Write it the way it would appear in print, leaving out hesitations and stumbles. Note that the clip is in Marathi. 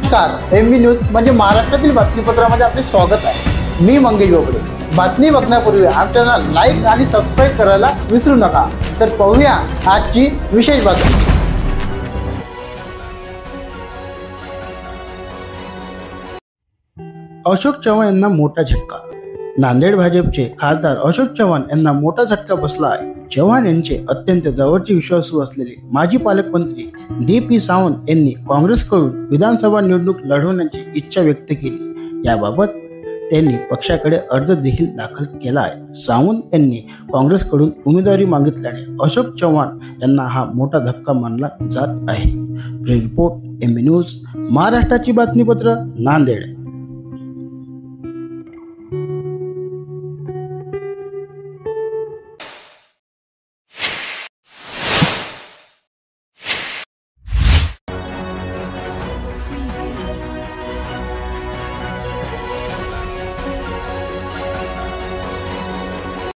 नमस्कार, एमबी न्यूज म्हणजे महाराष्ट्रातील बातमीपत्रामध्ये आपले स्वागत आहे। मी मंगेश बोबडे। बातमी बघण्यापूर्वी आमच्या लाईक आणि सबस्क्राईब करायला विसरू नका। तर पाहूया आजची विशेष बातमी। अशोक चव्हाण यांना मोठा झटका। नांदेड भाजपचे खासदार अशोक चव्हाण यांना मोठा झटका बसला आहे। चव्हाण यांचे अत्यंत जवळचे विश्वासू असलेले माजी पालकमंत्री डी.पी. सावंत यांनी काँग्रेसकडून विधानसभा निवडणूक लढवण्याची इच्छा व्यक्त केली। याबाबत त्यांनी पक्षाकडे अर्ज देखील दाखल केला आहे। सावंत यांनी काँग्रेसकडून उमेदवारी मागितल्याने अशोक चव्हाण यांना हा मोठा धक्का मानला जात आहे। रिपोर्ट एमबी न्यूज, महाराष्ट्राची बातमीपत्र, नांदेड।